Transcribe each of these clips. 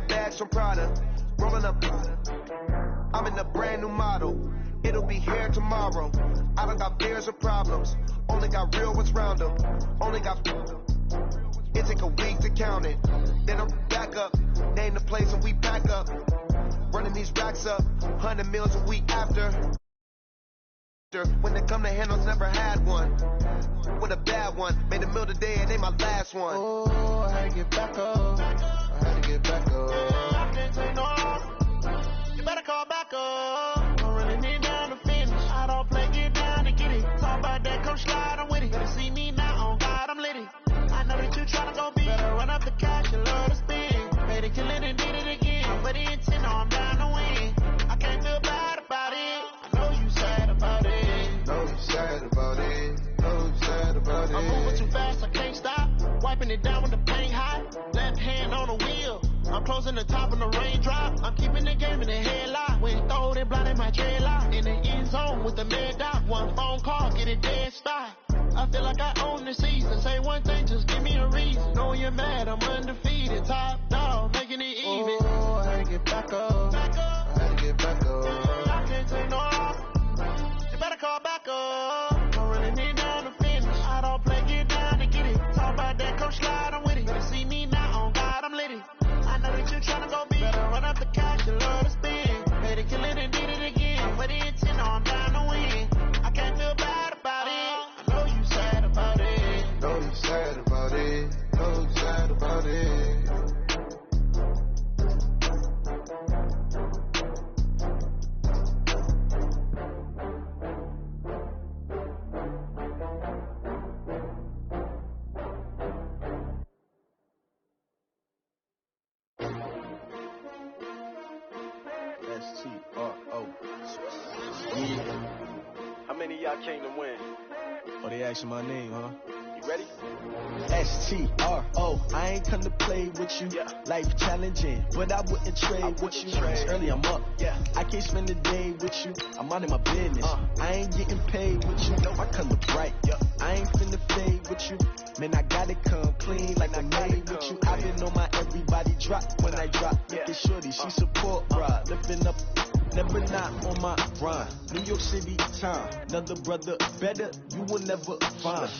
bags from Prada. Rolling up. I'm in a brand new model. It'll be here tomorrow. I don't got fears or problems. Only got real ones round them. Only got. It take a week to count it. Then I'm back up. Name the place and we pack up. Running these racks up. 100 meals a week after. When they come to handles, never had one. With a bad one. Made a meal today and they my last one. Oh, I had to get back up. I had to get back up. I can't take no. You better call back up. I'm running it down to finish. I don't play, get down to get it. Talk about that, come slide, I'm with it. Better see me now, on God, I'm litty. I know that you tryna go big. Better run up the cash, you love to spend. Made it, kill it, and did it again. But the intent, no, I'm down to win. I can't feel bad about it. I know you sad about it. Know you sad about it. Know you sad about it. I'm moving too fast, I can't stop. Wiping it down with the paint hot. Left hand on the wheel. I'm closing the top of the raindrop. I'm keeping the game in the headlock. When you throw it, blinding my dreadlock. In the end zone with the mad dot. One phone call, get it dead spot. I feel like I own the season. Say one thing, just give me a reason. Knowing you're mad, I'm undefeated. Top dog, making it even. Oh, I had to get back up. I had to get back up. I can't take no. You better call back up. I'm running it down to finish. I don't play, get down to get it. Talk about that, come slide, I'm with it. Better see me now, on God, I'm litty. I know that you're tryna go big. Better run up the cash, you love to spend. Made it, kill it, and did it again. But the intent, no, I'm down to win. I can't feel bad about it. I know you sad about it. Know you sad about it. Know you sad about it. S-T-R-O. How many of y'all came to win? Oh, they asking my name, huh? You ready? S-T-R-O. I ain't come to play with you. Yeah. Life challenging, but I wouldn't trade with you. It's early, I'm up. Yeah. I can't spend the day with you. I'm out of my business. I ain't getting paid with you. No, I come look bright. Yeah. I ain't finna fade with you. Man, I gotta come clean like I made with you. I've been on my everybody drop when I drop. Look at shorty, she support, bruh. Lifting up. Never not on my grind. New York City time. Another brother better, you will never find.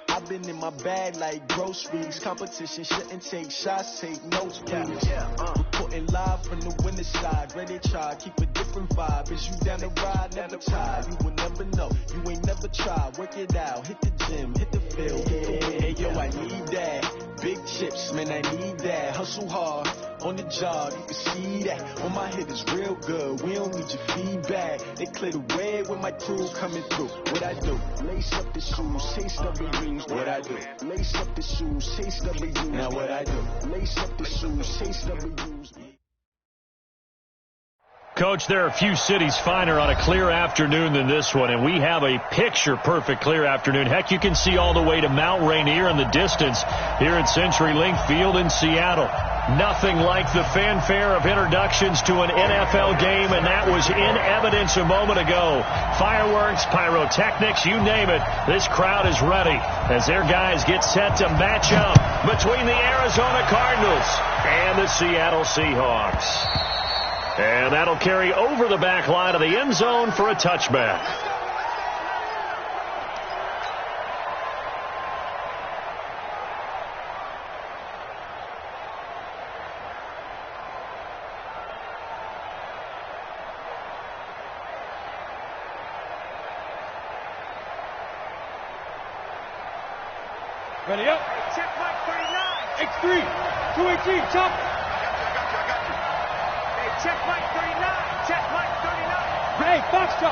I've been in my bag like groceries. Competition shouldn't take shots, take notes, please. Reporting live from the winter side. Ready to try, keep a different vibe. Is you down the ride, never tired. You will never know, you ain't never tried. Work it out, hit the gym, hit the field. Hey, yo, I need that. Big chips, man, I need that. Hustle hard. On the job, you can see that. On my head is real good. We don't need your feedback. They clear the way with my crew coming through. What I do? Lace up the shoes, chase W's. What I do? Lace up the shoes, chase W's. Now what I do? Lace up the shoes, chase W's. Coach, there are a few cities finer on a clear afternoon than this one, and we have a picture-perfect clear afternoon. Heck, you can see all the way to Mount Rainier in the distance here at CenturyLink Field in Seattle. Nothing like the fanfare of introductions to an NFL game, and that was in evidence a moment ago. Fireworks, pyrotechnics, you name it. This crowd is ready as their guys get set to match up between the Arizona Cardinals and the Seattle Seahawks. And that'll carry over the back line of the end zone for a touchback. Ready up. Check Mike 39. X3. 218. Chop. Check Mike 39. Check Mike 39. Hey, Foxtrot.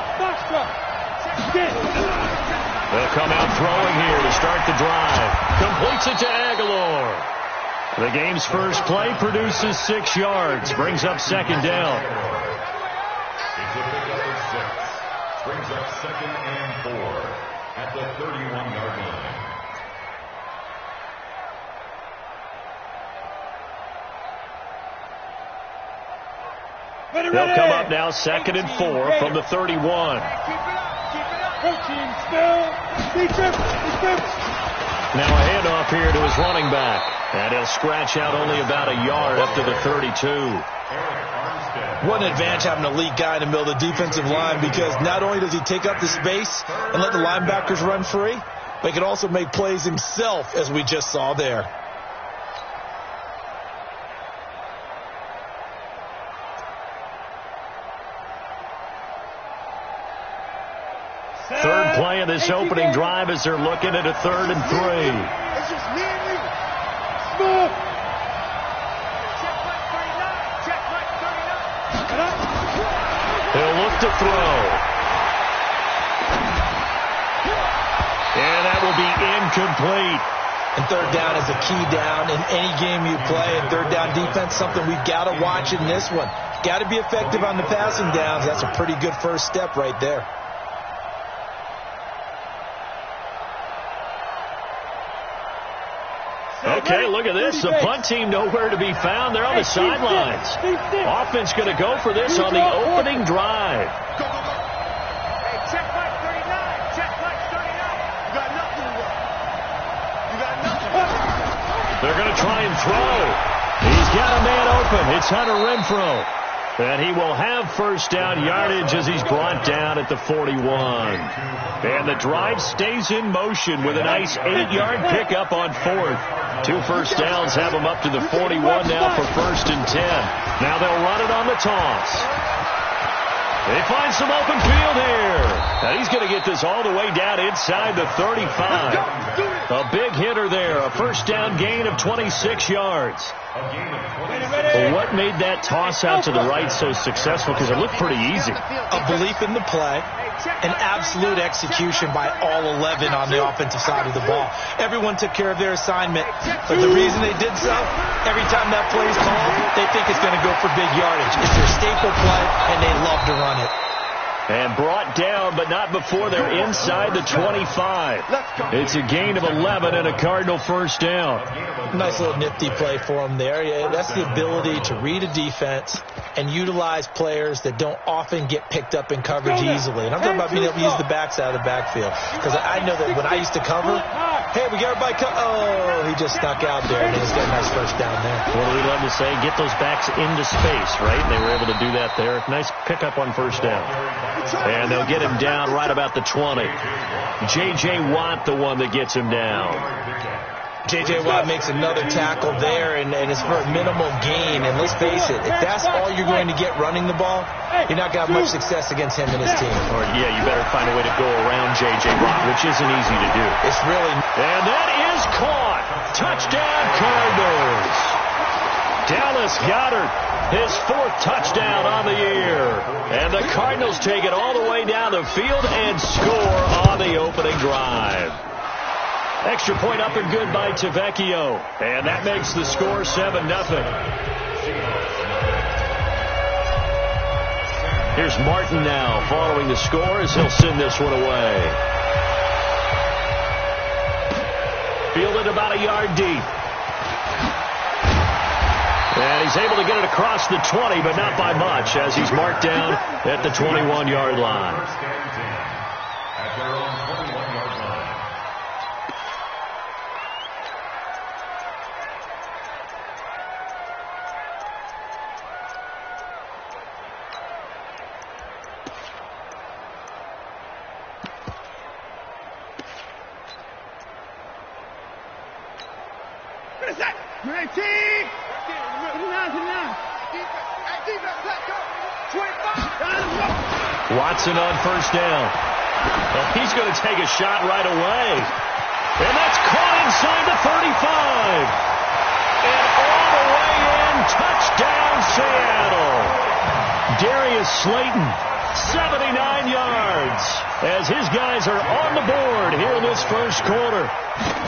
They'll come out throwing here to start the drive. Completes it to Aguilar. The game's first play produces 6 yards. Brings up second down. It's a pickup of 6. Brings up 2nd and 4 at the 31-yard line. They'll come up now 2nd and 4 from the 31. Keep it up. Coaching still. Defense. Now a handoff here to his running back. And he'll scratch out only about a yard up to the 32. What an advantage having an elite guy in the middle of the defensive line, because not only does he take up the space and let the linebackers run free, but he can also make plays himself, as we just saw there. Third play of this opening drive as they're looking at a 3rd and 3. It's just me and you. Smooth. Check like 39. Check like 39. He'll look to throw. And that will be incomplete. And third down is a key down in any game you play. And third down defense, something we've got to watch in this one. Got to be effective on the passing downs. That's a pretty good first step right there. Okay, look at this. The punt team nowhere to be found. They're on the sidelines. Offense going to go for this on the opening drive. Hey, check like 39. Check like 39. You got nothing to work. You got nothing. They're going to try and throw. He's got a man open. It's Hunter Renfrow. And he will have first down yardage as he's brought down at the 41. And the drive stays in motion with a nice 8-yard pickup on 4th. 2 first downs have him up to the 41 now for 1st and 10. Now they'll run it on the toss. They find some open field here. And he's going to get this all the way down inside the 35. A big hitter there. A first down gain of 26 yards. Well, what made that toss out to the right so successful? Because it looked pretty easy. A belief in the play, an absolute execution by all 11 on the offensive side of the ball. Everyone took care of their assignment, but the reason they did so, every time that play is called, they think it's going to go for big yardage. It's their staple play, and they love to run it. And brought down, but not before they're inside the 25. It's a gain of 11 and a Cardinal first down. Nice little nifty play for him there. Yeah, that's the ability to read a defense and utilize players that don't often get picked up in coverage easily. And I'm talking about being able to use the backside of the backfield. Because I know that when I used to cover, hey, we got everybody oh, he just snuck out there, and he's got a nice first down there. What do we love to say? Get those backs into space, right? And they were able to do that there. Nice pickup on first down. And they'll get him down right about the 20. J.J. Watt, the one that gets him down. J.J. Watt makes another tackle there, and it's for a minimal gain. And let's face it, if that's all you're going to get running the ball, you're not going to have much success against him and his team. Or, yeah, you better find a way to go around J.J. Watt, which isn't easy to do. It's really... And that is caught. Touchdown, Cardinals. Dallas Goedert, his 4th touchdown on the year. And the Cardinals take it all the way down the field and score on the opening drive. Extra point up and good by Tavecchio. And that makes the score 7-0. Here's Martin now following the score as he'll send this one away. Fielded about a yard deep. And he's able to get it across the 20, but not by much, as he's marked down at the 21-yard line. At their own 21-yard line. What is that? 19! Watson on first down. Well, he's going to take a shot right away. And that's caught inside the 35. And all the way in, touchdown Seattle. Darius Slayton, 79 yards, as his guys are on the board here in this first quarter.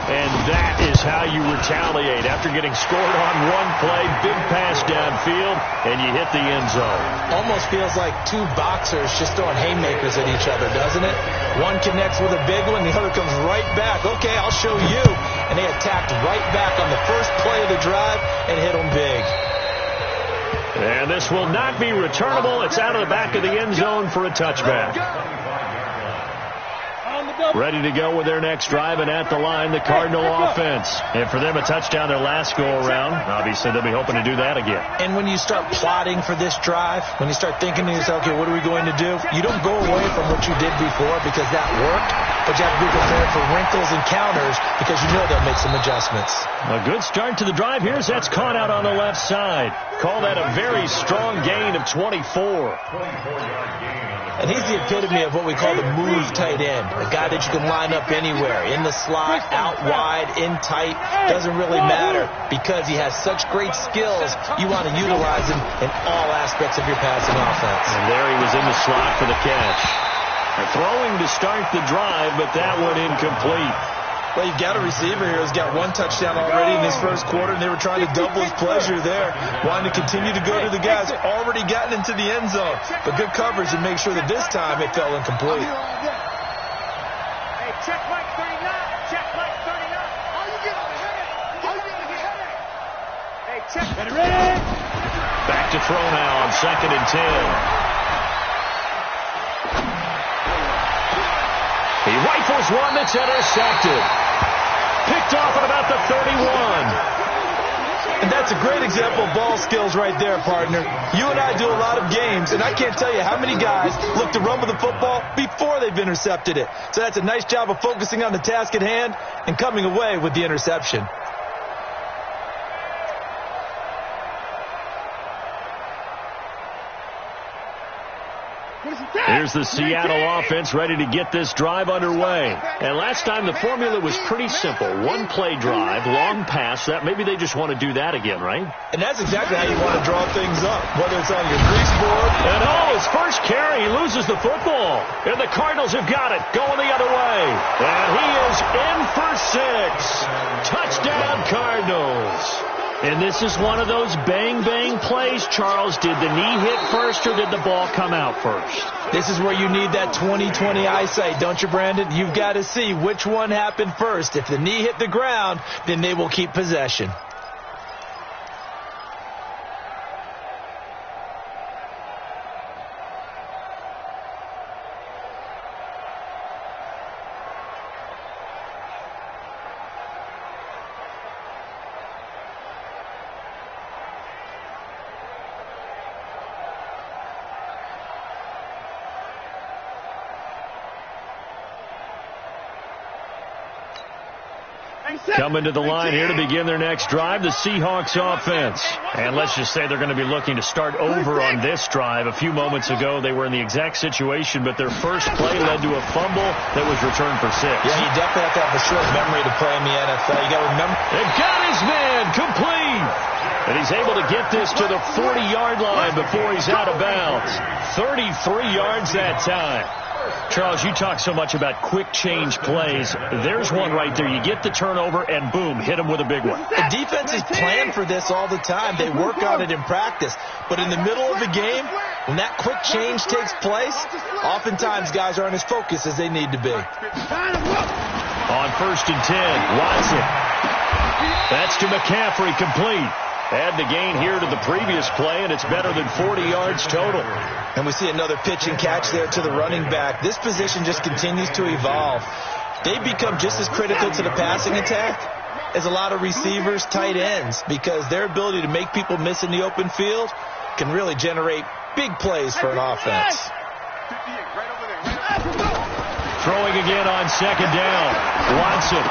And that is how you retaliate after getting scored on one play, big pass downfield, and you hit the end zone. Almost feels like two boxers just throwing haymakers at each other, doesn't it? One connects with a big one, the other comes right back. Okay, I'll show you. And they attacked right back on the first play of the drive and hit them big. And this will not be returnable. It's out of the back of the end zone for a touchback. ready to go with their next drive, and at the line, the Cardinal offense. And for them, a touchdown their last go-around. Obviously, they'll be hoping to do that again. And when you start plotting for this drive, when you start thinking to yourself, okay, what are we going to do? You don't go away from what you did before because that worked, but you have to be prepared for wrinkles and counters because you know they'll make some adjustments. A good start to the drive here as that's caught out on the left side. Call that a very strong gain of 24. And he's the epitome of what we call the move tight end, a guy that you can line up anywhere, in the slot, out wide, in tight, doesn't really matter because he has such great skills. You want to utilize him in all aspects of your passing offense. And there he was in the slot for the catch. Throwing to start the drive, but that one incomplete. Well, you've got a receiver here who's got one touchdown already in his first quarter, and they were trying to double his pleasure there, wanting to continue to go to the guys already gotten into the end zone. But good coverage and make sure that this time it fell incomplete. Hey, check Mike 39. Check Mike 39. How you get over here? How you get over here? Hey, check. Ready? Back to throw now on 2nd and 10. He rifles one that's intercepted. Picked off at about the 31. And that's a great example of ball skills right there, partner. You and I do a lot of games, and I can't tell you how many guys look to run with the football before they've intercepted it. So that's a nice job of focusing on the task at hand and coming away with the interception. Here's the Seattle offense ready to get this drive underway. And last time the formula was pretty simple. One play drive, long pass. That maybe they just want to do that again, right? And that's exactly how you want to draw things up, whether it's on your grease board. And his first carry, he loses the football. And the Cardinals have got it, going the other way. And he is in for 6. Touchdown, Cardinals. And this is one of those bang-bang plays, Charles. Did the knee hit first or did the ball come out first? This is where you need that 20/20 eyesight, don't you, Brandon? You've got to see which one happened first. If the knee hit the ground, then they will keep possession. Coming to the line here to begin their next drive, the Seahawks offense. And let's just say they're going to be looking to start over on this drive. A few moments ago, they were in the exact situation, but their first play led to a fumble that was returned for 6. Yeah, you definitely have to have a short memory to play in the NFL. You got to remember. They've got his man complete. And he's able to get this to the 40-yard line before he's out of bounds. 33 yards that time. Charles, you talk so much about quick change plays. There's one right there. You get the turnover, and boom, hit him with a big one. The defenses plan for this all the time. They work on it in practice. But in the middle of the game, when that quick change takes place, oftentimes guys aren't as focused as they need to be. On 1st and 10, Watson. That's to McCaffrey, complete. Add the gain here to the previous play, and it's better than 40 yards total. And we see another pitch and catch there to the running back. This position just continues to evolve. They become just as critical to the passing attack as a lot of receivers, tight ends, because their ability to make people miss in the open field can really generate big plays for an offense. Throwing again on 2nd down. Watson.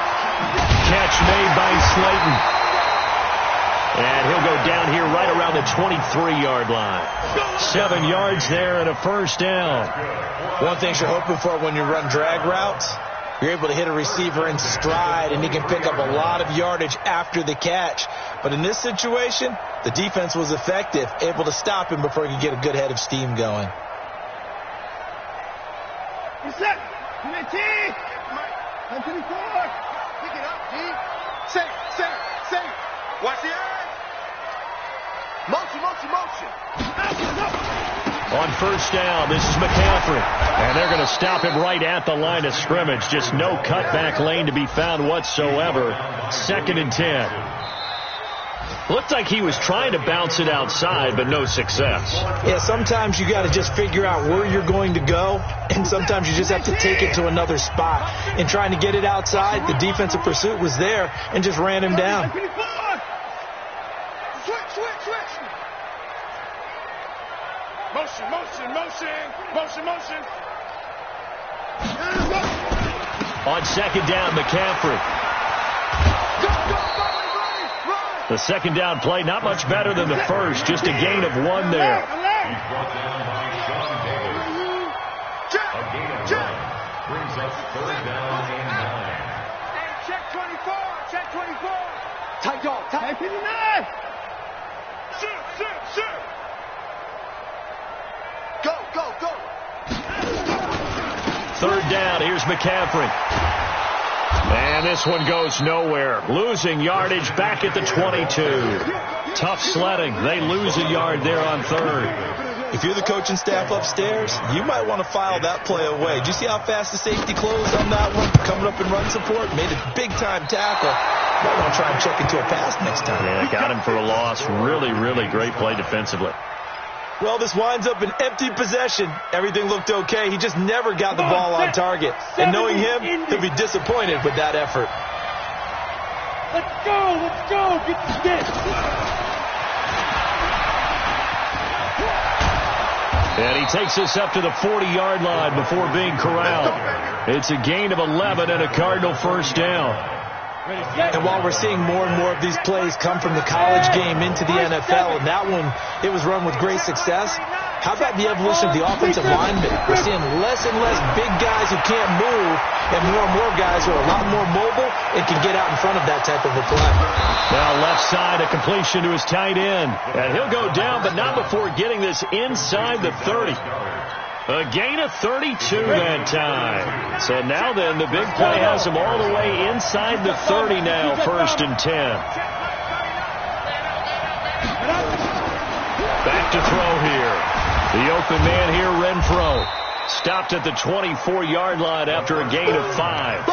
Catch made by Slayton. And he'll go down here right around the 23-yard line. 7 yards there and a first down. One thing you're hoping for when you run drag routes, you're able to hit a receiver in stride, and he can pick up a lot of yardage after the catch. But in this situation, the defense was effective, able to stop him before he could get a good head of steam going. Reset. 19. 24. Pick it up, D. Say. Watch the eye. Motion. On 1st down, this is McCaffrey. And they're going to stop him right at the line of scrimmage. Just no cutback lane to be found whatsoever. 2nd and 10. Looked like he was trying to bounce it outside, but no success. Yeah, sometimes you got to just figure out where you're going to go, and sometimes you just have to take it to another spot. In trying to get it outside, the defensive pursuit was there and just ran him down. Motion. On second down, McCaffrey. The second down play, not much better than the first, just a gain of 1 there. He's brought down by Sean Davis. A gain of 1 brings us third down and 9. Hey, check 24. Tight dog, tight. 59. Sit. Go. Third down, here's McCaffrey. And this one goes nowhere. Losing yardage back at the 22. Tough sledding. They lose a yard there on third. If you're the coaching staff upstairs, you might want to file that play away. Do you see how fast the safety closed on that one? Coming up in run support, made a big-time tackle. Might want to try and check into a pass next time. Yeah, got him for a loss. Really great play defensively. Well, this winds up an empty possession. Everything looked okay. He just never got the ball on target. And knowing him, he'll be disappointed with that effort. Let's go. Get the stick. And he takes us up to the 40-yard line before being corralled. It's a gain of 11 and a Cardinal first down. And while we're seeing more and more of these plays come from the college game into the NFL, and that one, it was run with great success, how about the evolution of the offensive linemen? We're seeing less and less big guys who can't move, and more guys who are a lot more mobile and can get out in front of that type of a play. Well, left side, a completion to his tight end. And he'll go down, but not before getting this inside the 30. A gain of 32 that time. So now then, the big play has him all the way inside the 30 now, 1st and 10. Back to throw here. The open man here, Renfro. Stopped at the 24-yard line after a gain of 5.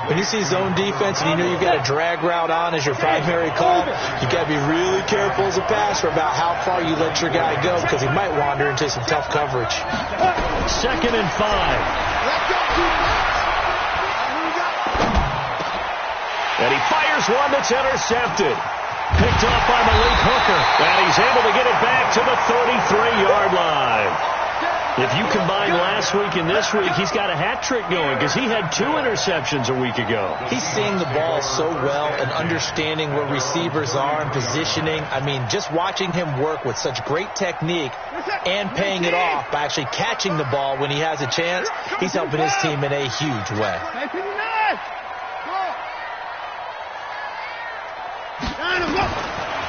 When you see zone defense and you know you've got a drag route on as your primary call, you got to be really careful as a passer about how far you let your guy go because he might wander into some tough coverage. 2nd and 5. And he fires one that's intercepted. Picked off by Malik Hooker. And he's able to get it back to the 33-yard line. If you combine last week and this week, he's got a hat trick going because he had 2 interceptions a week ago. He's seeing the ball so well and understanding where receivers are and positioning. I mean, just watching him work with such great technique and paying it off by actually catching the ball when he has a chance, he's helping his team in a huge way.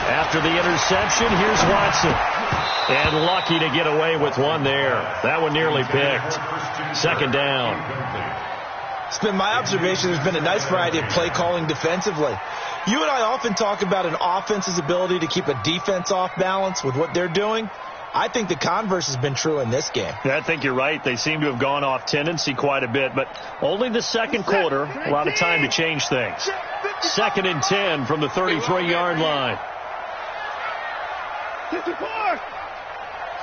After the interception, here's Watson. And lucky to get away with one there. That one nearly picked. 2nd down. It's been my observation there's been a nice variety of play calling defensively. You and I often talk about an offense's ability to keep a defense off balance with what they're doing. I think the converse has been true in this game. I think you're right. They seem to have gone off tendency quite a bit, but only the second quarter, a lot of time to change things. 2nd and 10 from the 33-yard line. 54.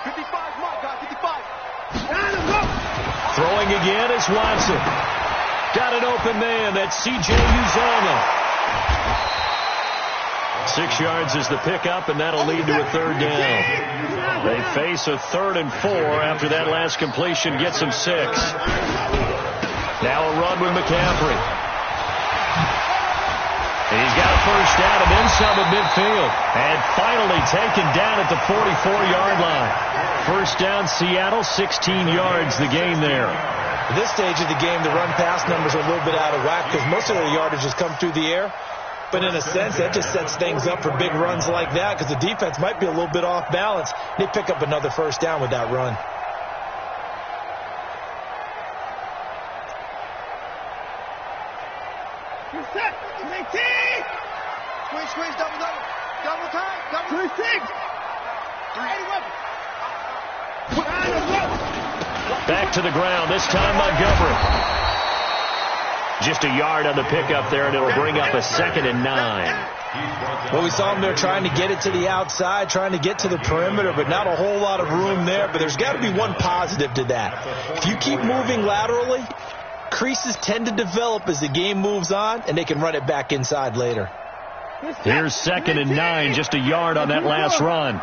55, Mark, 55. Throwing again is Watson. Got an open man. That's C.J. Uzomah. 6 yards is the pickup, and that'll lead to a 3rd down. They face a 3rd and 4 after that last completion gets them 6. Now a run with McCaffrey. He's got a first down and then some at midfield. And finally taken down at the 44-yard line. First down, Seattle, 16 yards the gain there. At this stage of the game, the run-pass numbers are a little bit out of whack because most of their yardage has come through the air. But in a sense, that just sets things up for big runs like that because the defense might be a little bit off balance. They pick up another first down with that run. Squeeze, double time, double. 26. Back to the ground, this time Montgomery. Just a yard on the pickup there, and it'll bring up a 2nd and 9. Well, we saw him there trying to get it to the outside, trying to get to the perimeter, but not a whole lot of room there. But there's got to be one positive to that. If you keep moving laterally, creases tend to develop as the game moves on, and they can run it back inside later. Here's 2nd and 9, just a yard on that last run.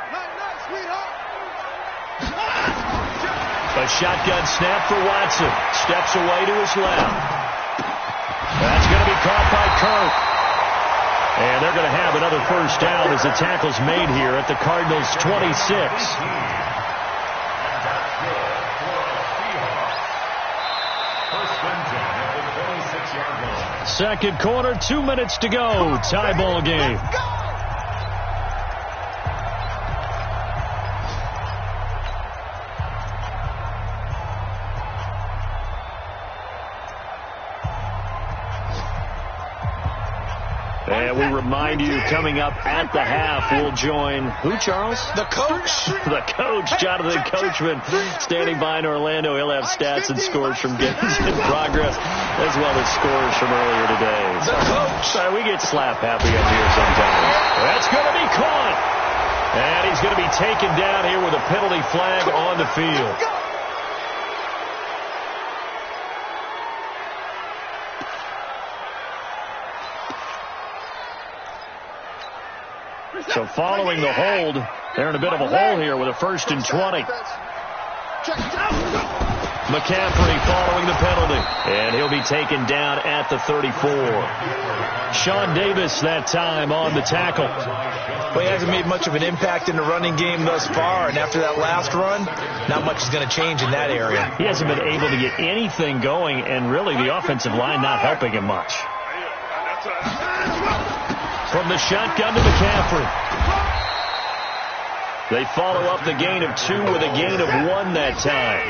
A shotgun snap for Watson. Steps away to his left. That's going to be caught by Kirk. And they're going to have another first down as the tackle's made here at the Cardinals' 26. Second quarter, 2 minutes to go. Tie ball game. And we remind you, coming up at the half, we'll join who, Charles? The coach. The coach, Jonathan Coachman, standing by in Orlando. He'll have stats and scores from games in progress, as well as scores from earlier today. The coach. Sorry, we get slap happy up here sometimes. That's going to be caught. And he's going to be taken down here with a penalty flag on the field. So following the hold, they're in a bit of a hole here with a 1st and 20. McCaffrey following the penalty, and he'll be taken down at the 34. Sean Davis that time on the tackle. Well, he hasn't made much of an impact in the running game thus far, and after that last run, not much is going to change in that area. He hasn't been able to get anything going, and really the offensive line not helping him much. From the shotgun to McCaffrey. They follow up the gain of 2 with a gain of 1 that time.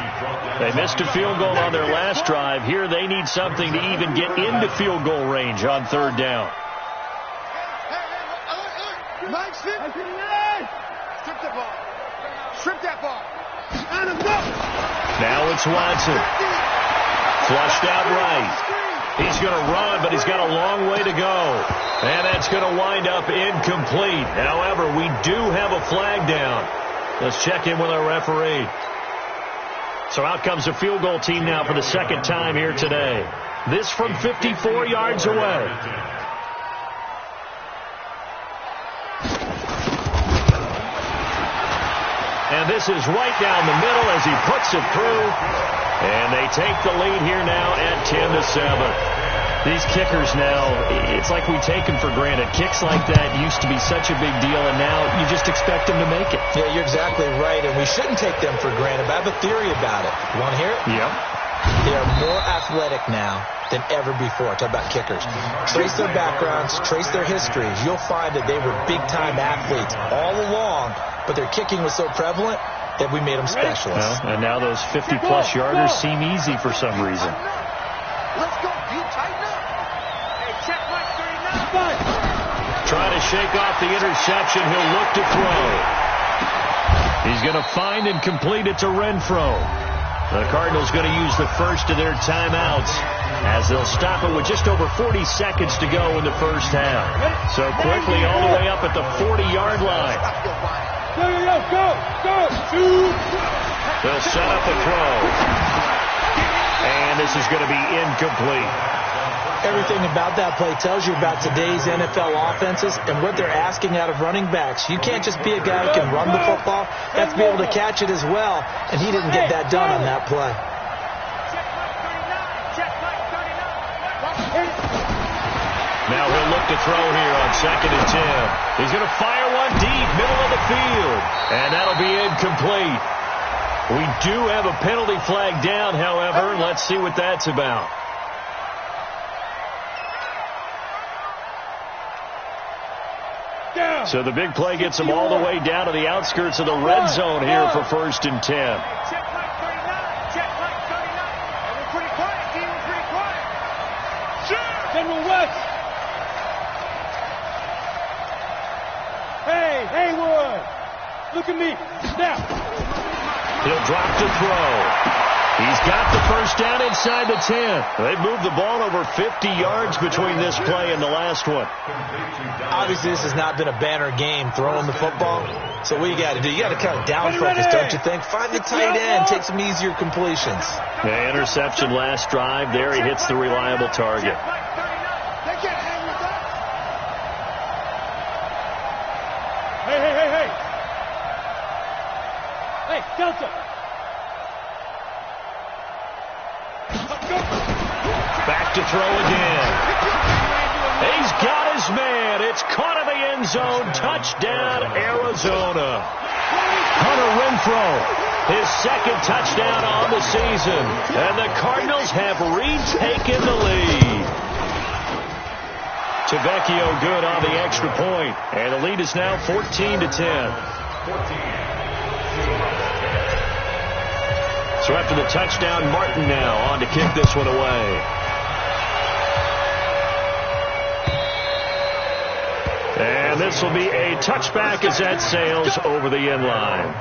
They missed a field goal on their last drive. Here they need something to even get into field goal range on 3rd down. Strip that ball. Now it's Watson. Flushed out right. He's going to run, but he's got a long way to go. And that's going to wind up incomplete. However, we do have a flag down. Let's check in with our referee. So out comes the field goal team now for the 2nd time here today. This from 54 yards away. And this is right down the middle as he puts it through. And they take the lead here now at 10-7. These kickers now, it's like we take them for granted. Kicks like that used to be such a big deal, and now you just expect them to make it. Yeah, you're exactly right, and we shouldn't take them for granted. But I have a theory about it. You want to hear it? Yep. They are more athletic now than ever before. Talk about kickers. Trace their backgrounds, trace their histories. You'll find that they were big-time athletes all along, but their kicking was so prevalent that we made them specialists. Well, and now those 50-plus yarders seem easy for some reason. Let's go. You tighten up. Hey, check my 39. Trying to shake off the interception. He'll look to throw. He's going to find and complete it to Renfro. The Cardinals going to use the first of their timeouts as they'll stop it with just over 40 seconds to go in the first half. So quickly all the way up at the 40-yard line. They'll set up a throw. And this is going to be incomplete. Everything about that play tells you about today's NFL offenses and what they're asking out of running backs. You can't just be a guy who can run the football. You have to be able to catch it as well, and he didn't get that done on that play. Now he'll look to throw here on 2nd and 10. He's going to fire one deep, middle of the field, and that'll be incomplete. We do have a penalty flag down, however. Let's see what that's about. So the big play gets them all the way down to the outskirts of the red zone here for 1st and 10. Check like 39. Check like 39. And we're pretty quiet, team. We're pretty quiet. Sure. General West. Hey, Haywood. Look at me. Now. He'll drop to throw. He's got the first down inside the 10. They've moved the ball over 50 yards between this play and the last one. Obviously, this has not been a banner game throwing the football. So what you got to do? You got to kind of down focus, don't you think? Find the tight end, take some easier completions. The interception last drive. There he hits the reliable target. Hey, Delta. Back to throw again. He's got his man. It's caught in the end zone. Touchdown, Arizona. Hunter Renfrow, his second touchdown on the season. And the Cardinals have retaken the lead. Tavecchio good on the extra point. And the lead is now 14-10. So after the touchdown, Martin now on to kick this one away. And this will be a touchback as that sails over the end line.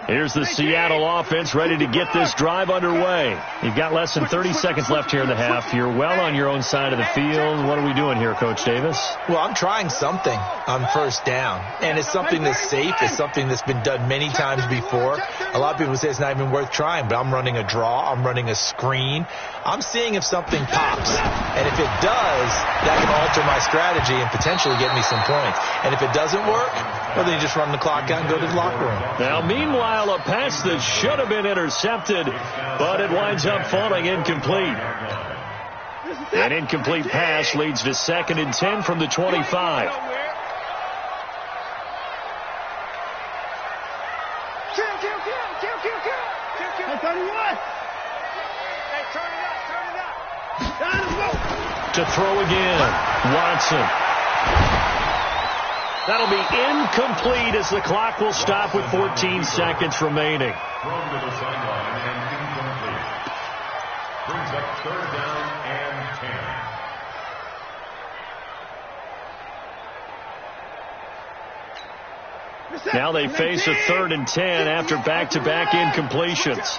Here's the Seattle offense ready to get this drive underway. You've got less than 30 seconds left here in the half. You're well on your own side of the field. What are we doing here, Coach Davis? Well, I'm trying something on first down, and it's something that's safe. It's something that's been done many times before. A lot of people say it's not even worth trying, but I'm running a draw. I'm running a screen. I'm seeing if something pops, and if it does, that can alter my strategy and potentially get me some points. And if it doesn't work, well, then you just run the clock out and go to the locker room. Now, meanwhile, a pass that should have been intercepted, but it winds up falling incomplete. An incomplete pass leads to 2nd and 10 from the 25. To throw again, Watson. That'll be incomplete as the clock will stop with 14 seconds remaining. Thrown to the sideline and incomplete. Brings up 3rd down and 10. Now they face a 3rd and 10 after back-to-back incompletions.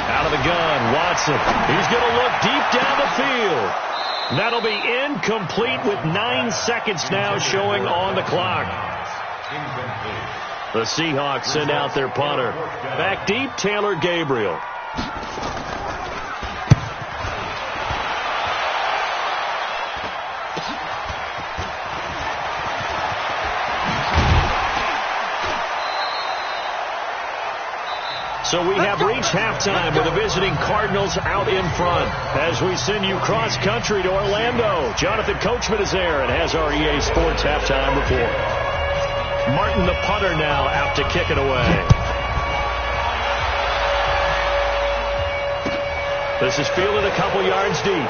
Out of the gun, Watson. He's going to look deep down the field. That'll be incomplete with 9 seconds now showing on the clock. The Seahawks send out their punter. Back deep, Taylor Gabriel. So we have reached halftime with the visiting Cardinals out in front. As we send you cross-country to Orlando, Jonathan Coachman is there and has our EA Sports halftime report. Martin, the punter, now out to kick it away. This is fielded a couple yards deep.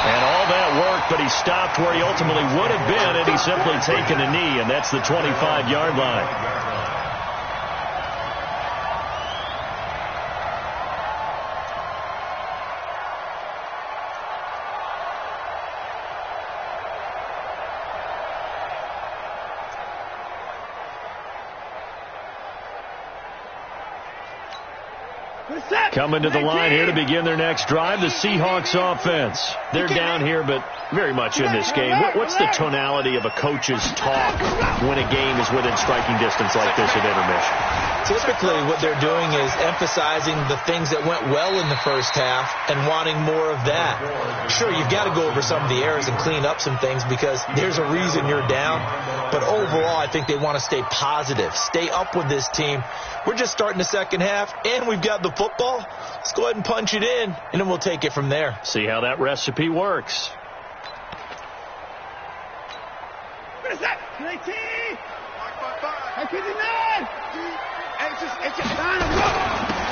And all that work, but he stopped where he ultimately would have been had he simply taken a knee, and that's the 25-yard line. Coming to the line here to begin their next drive, the Seahawks offense. They're down here, but very much in this game. What's the tonality of a coach's talk when a game is within striking distance like this at intermission? Typically, what they're doing is emphasizing the things that went well in the first half and wanting more of that. Sure, you've got to go over some of the errors and clean up some things because there's a reason you're down. But overall, I think they want to stay positive, stay up with this team. We're just starting the second half, and we've got the football. Let's go ahead and punch it in, and then we'll take it from there. See how that recipe works. What is that? 19!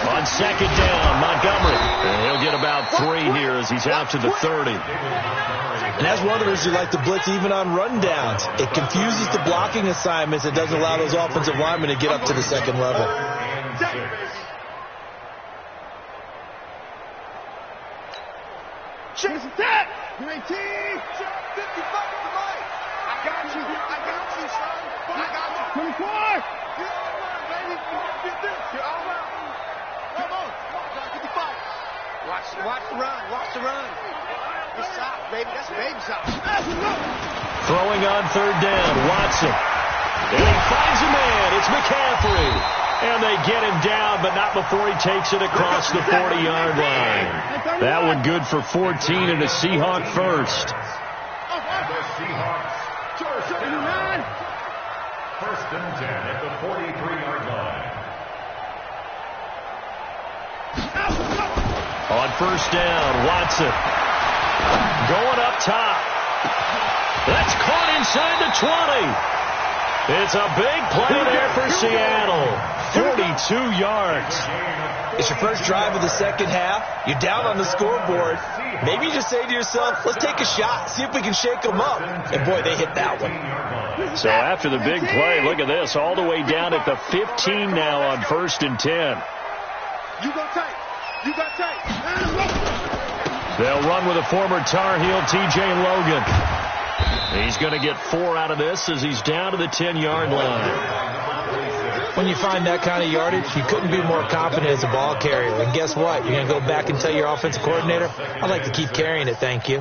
On 2nd down, Montgomery. And he'll get about 3 here as he's out to the 30. And that's one of the reasons you like to blitz even on rundowns. It confuses the blocking assignments. It doesn't allow those offensive linemen to get up to the second level. Chase attack! 19! 55 to the mic! I got you, son! I got you! 24! You're all right, baby! Get this! You're all right! Come on! 55! Watch the run! Watch the run! Good shot, baby! That's a baby shot! Throwing on third down, Watson. And he finds a man. It's McCaffrey. And they get him down, but not before he takes it across the 40-yard line. That one good for 14 and a Seahawk first. The Seahawks, first and 10 at the 43-yard line. On first down, Watson. Going up top. That's caught inside the 20. It's a big play there for Seattle. 42 yards. It's your first drive of the second half. You're down on the scoreboard. Maybe you just say to yourself, let's take a shot, see if we can shake them up. And, boy, they hit that one. So after the big play, look at this, all the way down at the 15 now on first and 10. You go tight. You got tight. They'll run with a former Tar Heel, T.J. Logan. He's going to get 4 out of this as he's down to the 10-yard line. When you find that kind of yardage, you couldn't be more confident as a ball carrier. And guess what? You're going to go back and tell your offensive coordinator, I'd like to keep carrying it, thank you.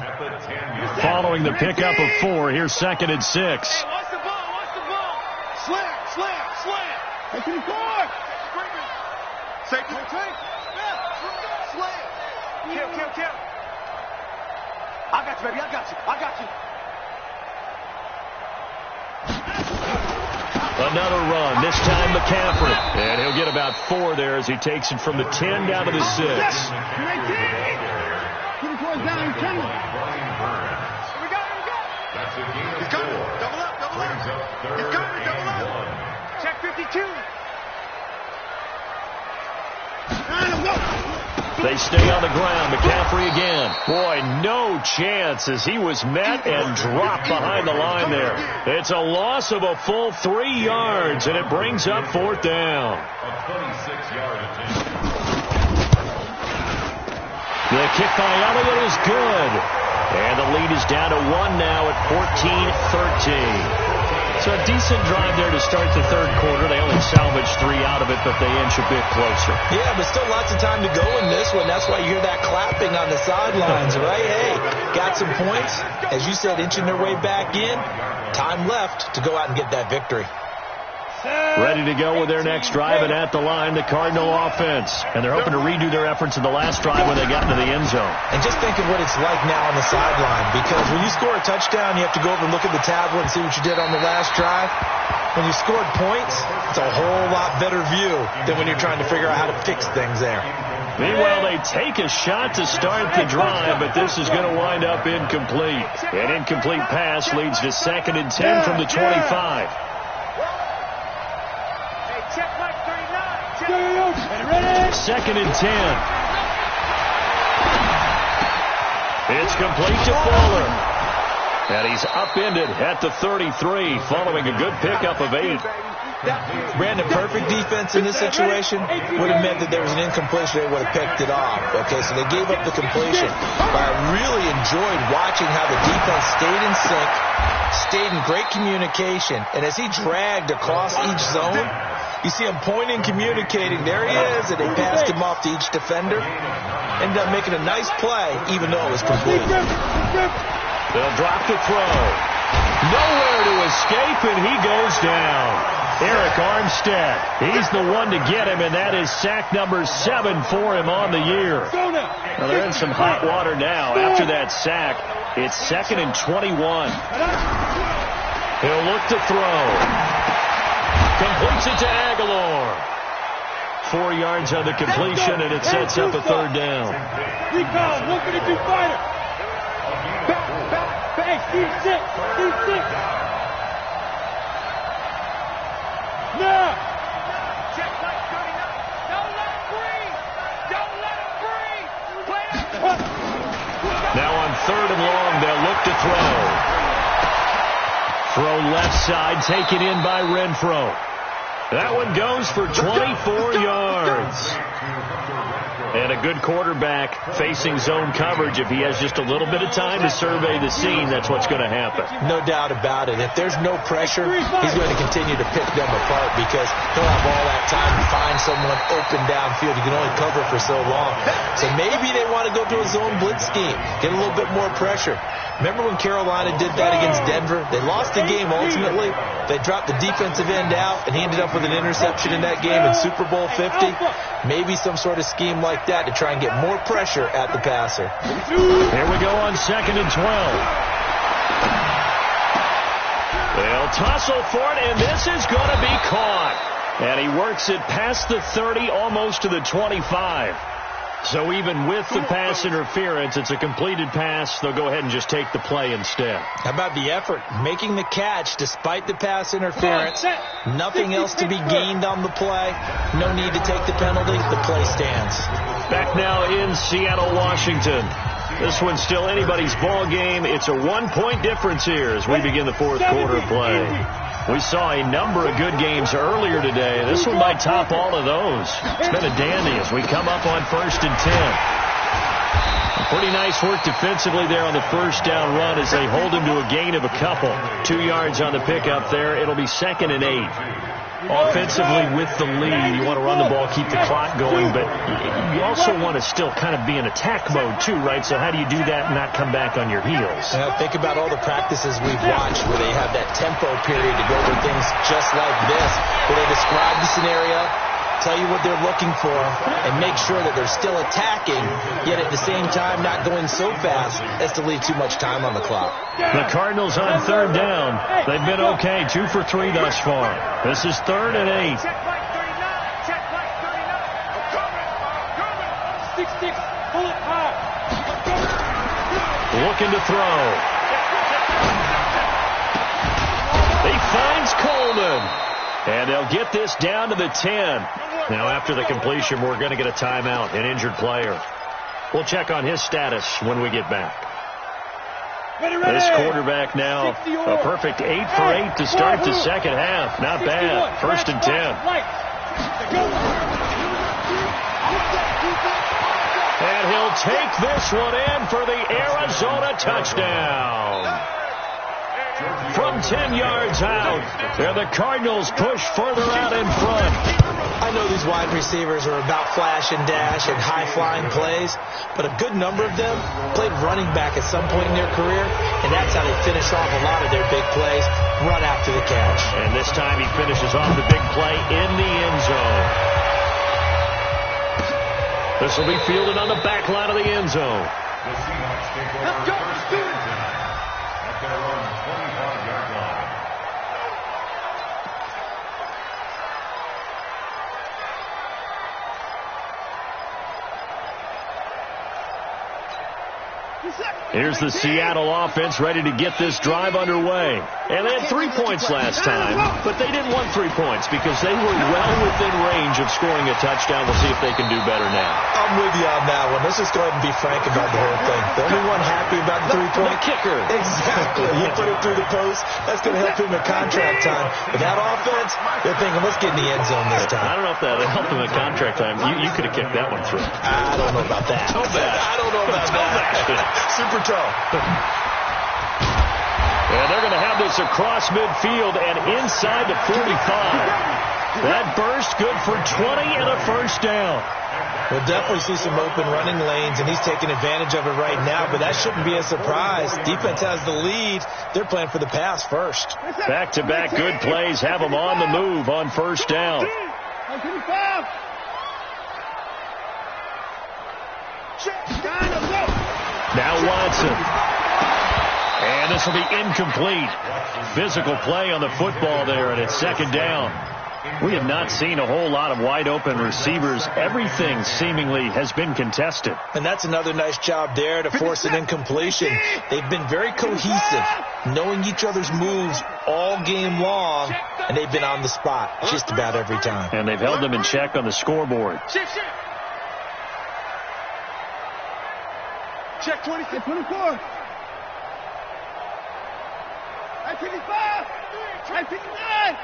Following the pickup of 4, here's second and 6. Hey, watch the ball. Watch the ball. Slam. Take it forward. Safety. Slam. Kill. I got you, baby. I got you. Another run, this time McCaffrey. And he'll get about 4 there as he takes it from the 10 down to the 6. Keep it towards down. He's coming. Here we go. That's a gain of He's coming. 4. Double up. Brings up third He's coming. Double and up. 1. Check 52. They stay on the ground. McCaffrey again. Boy, no chance as he was met and dropped behind the line there. It's a loss of a full 3 yards, and it brings up 4th down. A 26-yard attempt. The kick by Elliott is good. And the lead is down to 1 now at 14-13. So a decent drive there to start the third quarter. They only salvaged 3 out of it, but they inch a bit closer. Yeah, but still lots of time to go in this one. That's why you hear that clapping on the sidelines, right? Hey, got some points. As you said, inching their way back in. Time left to go out and get that victory. Ready to go with their next drive, and at the line, the Cardinal offense. And they're hoping to redo their efforts in the last drive when they got into the end zone. And just think of what it's like now on the sideline, because when you score a touchdown, you have to go over and look at the tablet and see what you did on the last drive. When you scored points, it's a whole lot better view than when you're trying to figure out how to fix things there. Meanwhile, they take a shot to start the drive, but this is going to wind up incomplete. An incomplete pass leads to 2nd and 10 from the 25. Check like 39. Ready? 2nd and 10. It's complete to Fuller. And he's upended at the 33 following a good pickup of 8. Brandon, perfect defense in this situation would have meant that there was an incompletion. They would have picked it off. Okay, so they gave up the completion. But I really enjoyed watching how the defense stayed in sync, stayed in great communication. And as he dragged across each zone, you see him pointing, communicating. There he is, and they passed him off to each defender. Ended up making a nice play, even though it was complete. They'll drop the throw. Nowhere to escape, and he goes down. Eric Armstead, he's the one to get him, and that is sack number 7 for him on the year. Well, they're in some hot water now. After that sack, it's 2nd and 21. He'll look to throw. Completes it to Aguilar. 4 yards on the completion, and it sets up a 3rd down. Recall, 152 fighter. Back, Steve 6. Now. Check like 39. Don't let him breathe. Play it. 3rd and long. They'll look to throw. Throw left side, taken in by Renfro. That one goes for 24 yards. And a good quarterback facing zone coverage. If he has just a little bit of time to survey the scene, that's what's going to happen. No doubt about it. If there's no pressure, he's going to continue to pick them apart because he'll have all that time to find someone open downfield. You can only cover for so long. So maybe they want to go to a zone blitz scheme, get a little bit more pressure. Remember when Carolina did that against Denver? They lost the game ultimately. They dropped the defensive end out, and he ended up with an interception in that game in Super Bowl 50. Maybe some sort of scheme like that to try and get more pressure at the passer. Here we go on 2nd and 12. They'll tussle for it, and this is going to be caught. And he works it past the 30, almost to the 25. So even with the pass interference, it's a completed pass. They'll go ahead and just take the play instead. How about the effort? Making the catch despite the pass interference. Nothing else to be gained on the play. No need to take the penalty. The play stands. Back now in Seattle, Washington. This one's still anybody's ball game. It's a 1-point difference here as we begin the 4th quarter play. We saw a number of good games earlier today. This one might top all of those. It's been a dandy as we come up on 1st and 10. Pretty nice work defensively there on the 1st down run as they hold him to a gain of a couple. 2 yards on the pickup there. It'll be 2nd and 8. Offensively with the lead, you want to run the ball, keep the clock going, but you also want to still kind of be in attack mode too, right? So how do you do that and not come back on your heels? Think about all the practices we've watched where they have that tempo period to go over things just like this, where they describe the scenario, tell you what they're looking for, and make sure that they're still attacking, yet at the same time not going so fast as to leave too much time on the clock. The Cardinals on 3rd down. They've been okay, 2 for 3 thus far. This is 3rd and 8. Looking to throw. He finds Coleman. And they'll get this down to the 10. Now, after the completion, we're going to get a timeout, an injured player. We'll check on his status when we get back. This quarterback now, a perfect 8 for 8 to start the second half. Not bad. 1st and 10. And he'll take this one in for the Arizona touchdown. From 10 yards out, and the Cardinals push further out in front. I know these wide receivers are about flash and dash and high-flying plays, but a good number of them played running back at some point in their career, and that's how they finish off a lot of their big plays, run after the catch. And this time he finishes off the big play in the end zone. This will be fielded on the back line of the end zone. The Seahawks take over first and 10 at their own 25-yard line. Here's the Seattle offense ready to get this drive underway. And they had 3 points last time, but they didn't want 3 points because they were well within range of scoring a touchdown. We'll see if they can do better now. I'm with you on that one. Let's just go ahead and be frank about the whole thing. The only one happy about the 3-point kicker. Exactly. He put it through the post. That's going to help him in contract time. But that offense, they're thinking, let's get in the end zone this time. I don't know if that helped him in contract time. You could have kicked that one through. I don't know about that. I don't know about that. Super toe. And they're going to have this across midfield and inside the 45. That burst good for 20 and a first down. We'll definitely see some open running lanes, and he's taking advantage of it right now, but that shouldn't be a surprise. Defense has the lead. They're playing for the pass first. Back-to-back good plays have them on the move on first down. Now Watson. And this will be incomplete. Physical play on the football there, and it's second down. We have not seen a whole lot of wide-open receivers. Everything seemingly has been contested. And that's another nice job there to force an incompletion. They've been very cohesive, knowing each other's moves all game long, and they've been on the spot just about every time. And they've held them in check on the scoreboard. Check 24. 55. 59.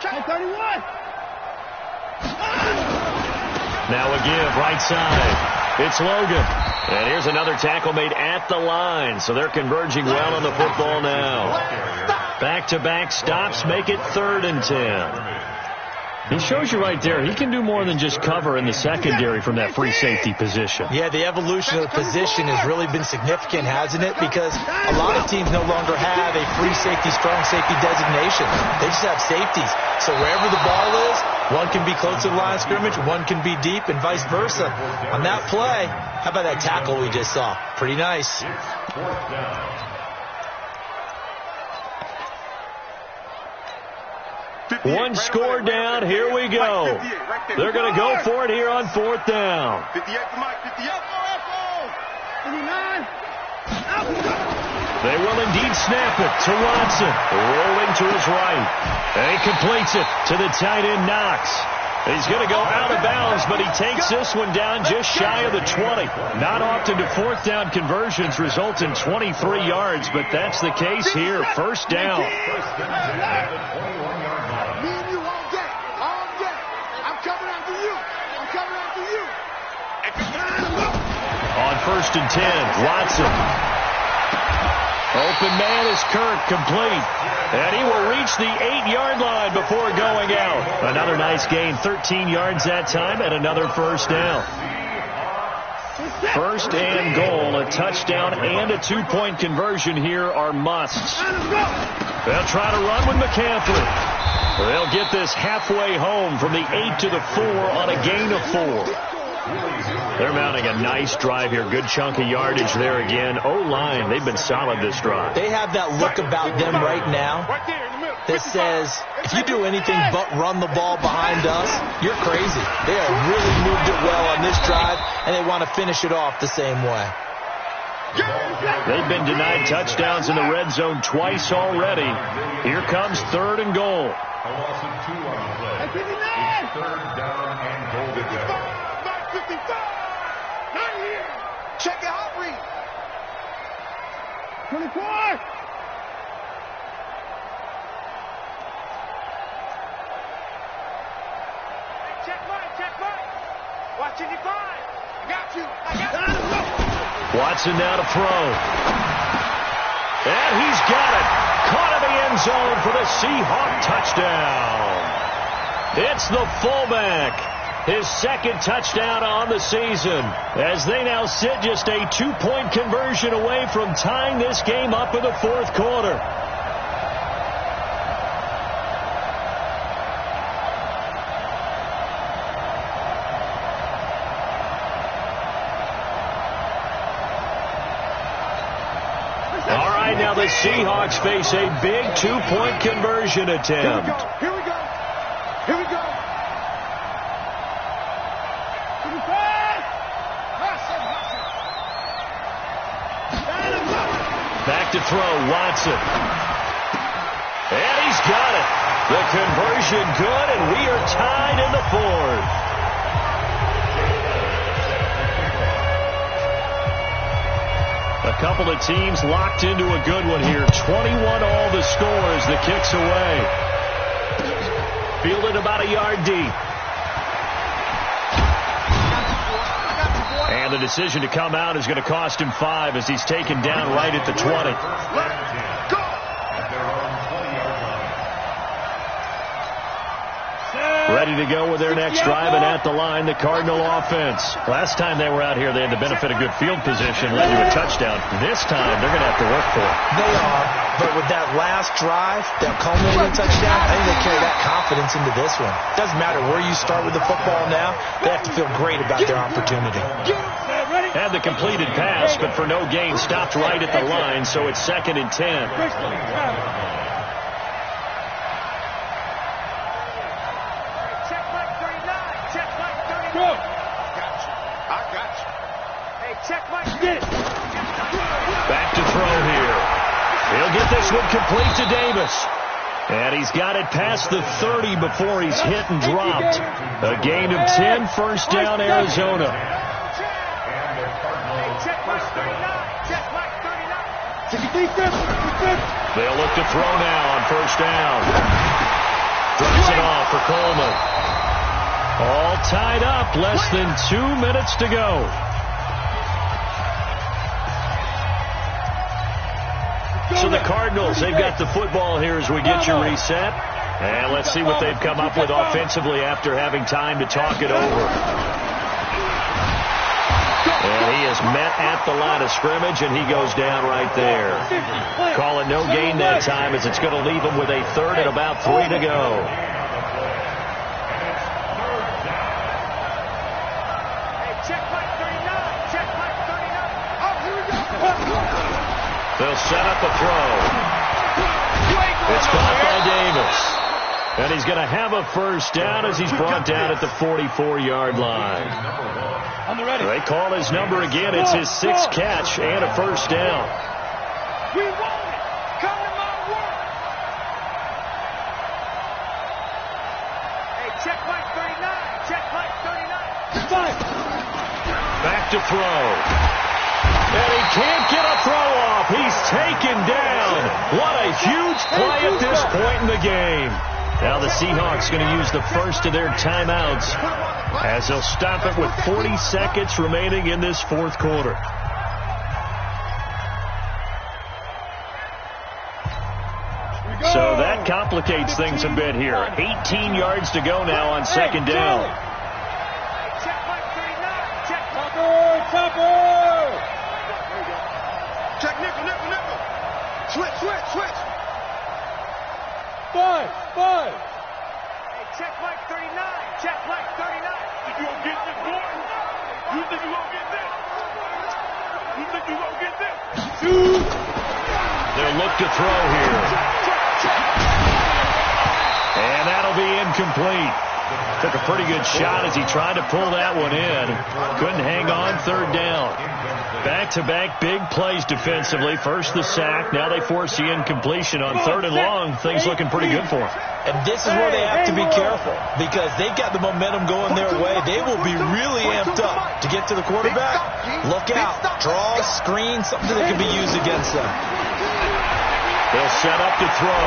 Check 31. Now a give, right side. It's Logan. And here's another tackle made at the line. So they're converging well on the football now. Back-to-back stops make it 3rd and 10. He shows you right there, he can do more than just cover in the secondary from that free safety position. Yeah, the evolution of the position has really been significant, hasn't it? Because a lot of teams no longer have a free safety, strong safety designation. They just have safeties. So wherever the ball is, one can be close to the line of scrimmage, one can be deep, and vice versa. On that play, how about that tackle we just saw? Pretty nice. One score down. Here we go. They're going to go for it here on 4th down. 58 for Mike. 58. 59. They will indeed snap it to Watson. Rolling to his right. And he completes it to the tight end, Knox. He's going to go out of bounds, but he takes this one down just shy of the 20. Not often do 4th down conversions result in 23 yards, but that's the case here. 1st down. On 1st and 10, Watson. Open man is Kirk, complete. And he will reach the 8-yard line before going out. Another nice gain, 13 yards that time, and another 1st down. 1st and goal, a touchdown and a 2-point conversion here are musts. They'll try to run with McCaffrey. They'll get this halfway home from the 8 to the 4 on a gain of 4. They're mounting a nice drive here. Good chunk of yardage there again. O-line, they've been solid this drive. They have that look about them right now that says, if you do anything but run the ball behind us, you're crazy. They have really moved it well on this drive, and they want to finish it off the same way. They've been denied touchdowns in the red zone twice already. Here comes 3rd and goal. A loss of 2 on the play. It's 3rd down and goal to go. 55. Not here. Check it out, read. 24. Check right. Watching you find. I got you. Watson now to throw. And he's got it. Caught in the end zone for the Seahawk touchdown. It's the fullback. His 2nd touchdown on the season, as they now sit just a 2-point conversion away from tying this game up in the 4th quarter. All right, now the Seahawks face a big 2-point conversion attempt. Here we go. Back to throw, Watson. And he's got it. The conversion good, and we are tied in the 4th. A couple of teams locked into a good one here. 21 all the scores. The kicks away. Fielded about a yard deep. And the decision to come out is going to cost him 5 as he's taken down right at the 20. Ready to go with their next drive, and at the line, the Cardinal offense. Last time they were out here, they had the benefit of good field position, led to a touchdown. This time, they're going to have to work for it. They are, but with that last drive, that culminating touchdown, I think they carry that confidence into this one. Doesn't matter where you start with the football now, they have to feel great about their opportunity. Had the completed pass, but for no gain, stopped right at the line, so it's 2nd and 10. Back to throw here. He'll get this one complete to Davis. And he's got it past the 30 before he's hit and dropped. A gain of 10, first down, Arizona. They'll look to throw now on first down. Drops it off for Coleman. All tied up, less than 2 minutes to go. So the Cardinals, they've got the football here as we get you reset. And let's see what they've come up with offensively after having time to talk it over. And he is met at the line of scrimmage, and he goes down right there. Call it no gain that time, as it's going to leave him with a third and about 3 to go. They'll set up a throw. It's caught by Davis. And he's going to have a first down as he's brought down at the 44-yard line. They call his number again. It's his 6th catch and a first down. We want it. Come to my work. Hey, check Mike 39. Check Mike 39. Back to throw. And he can't get a throw off. He's taken down. What a huge play at this point in the game. Now the Seahawks going to use the first of their timeouts as they'll stop it with 40 seconds remaining in this fourth quarter. So that complicates things a bit here. 18 yards to go now on second down. Check Mike 39. Check Topper. Check nickel. Switch. 5. Hey, check Mike 39. Check Mike 39. Think you gonna get this, boy? You think you gonna get this? They'll look to throw here. And that'll be incomplete. Took a pretty good shot as he tried to pull that one in. Couldn't hang on, third down. Back-to-back big plays defensively. First the sack. Now they force the incompletion on third and long. Things looking pretty good for them. And this is where they have to be careful because they've got the momentum going their way. They will be really amped up to get to the quarterback. Look out. Draw, screen, something that can be used against them. They'll set up to throw.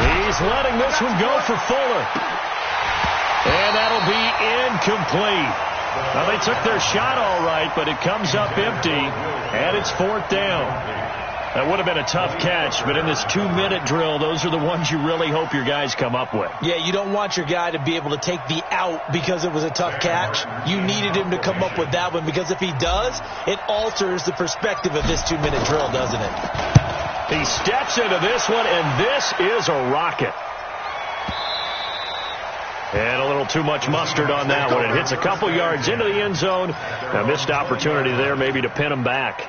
He's letting this one go for Fuller. And that'll be incomplete. Now, they took their shot all right, but it comes up empty, and it's fourth down. That would have been a tough catch, but in this 2-minute drill, those are the ones you really hope your guys come up with. Yeah, you don't want your guy to be able to take the out because it was a tough catch. You needed him to come up with that one because if he does, it alters the perspective of this 2-minute drill, doesn't it? He steps into this one, and this is a rocket. And a little too much mustard on that one. It hits a couple yards into the end zone. A missed opportunity there maybe to pin him back.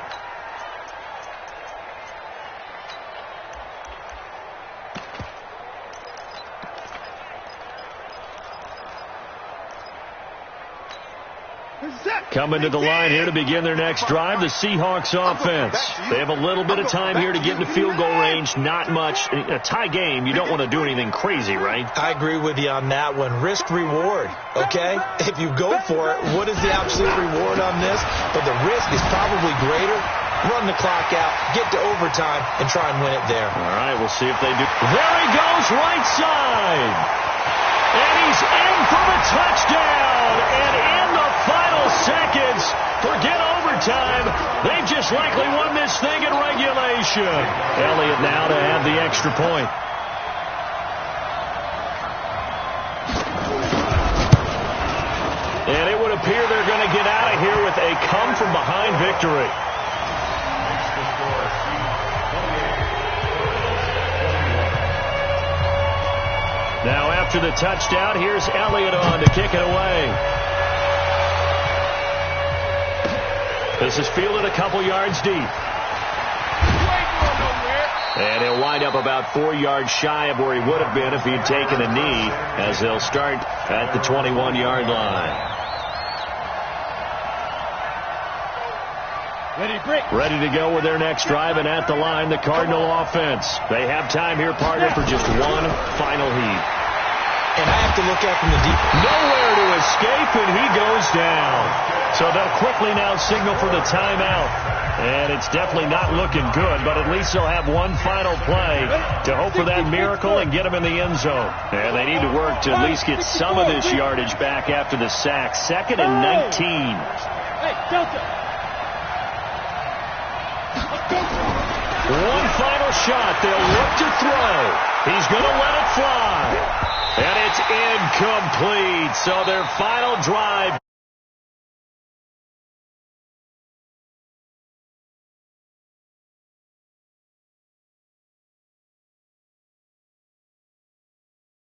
Coming to the line here to begin their next drive, the Seahawks offense. They have a little bit of time here to get into field goal range, not much. A tie game, you don't want to do anything crazy, right? I agree with you on that one. Risk reward, okay? If you go for it, what is the absolute reward on this? But the risk is probably greater. Run the clock out, get to overtime, and try and win it there. All right, we'll see if they do. There he goes, right side. And he's in for the touchdown. And in the final seconds, forget overtime. They've just likely won this thing in regulation. Elliott now to have the extra point. And it would appear they're going to get out of here with a come-from-behind victory. Now after the touchdown, here's Elliott on to kick it away. This is fielded a couple yards deep. And he'll wind up about 4 yards shy of where he would have been if he'd taken a knee, as they'll start at the 21-yard line. Ready to go with their next drive, and at the line, the Cardinal offense. They have time here, partner, for just one final heat. And I have to look at from the deep. Nowhere to escape, and he goes down. So they'll quickly now signal for the timeout. And it's definitely not looking good, but at least they'll have one final play to hope for that miracle and get them in the end zone. And they need to work to at least get some of this yardage back after the sack. 2nd and 19. One final shot. They'll look to throw. He's going to let it fly. And it's incomplete. So their final drive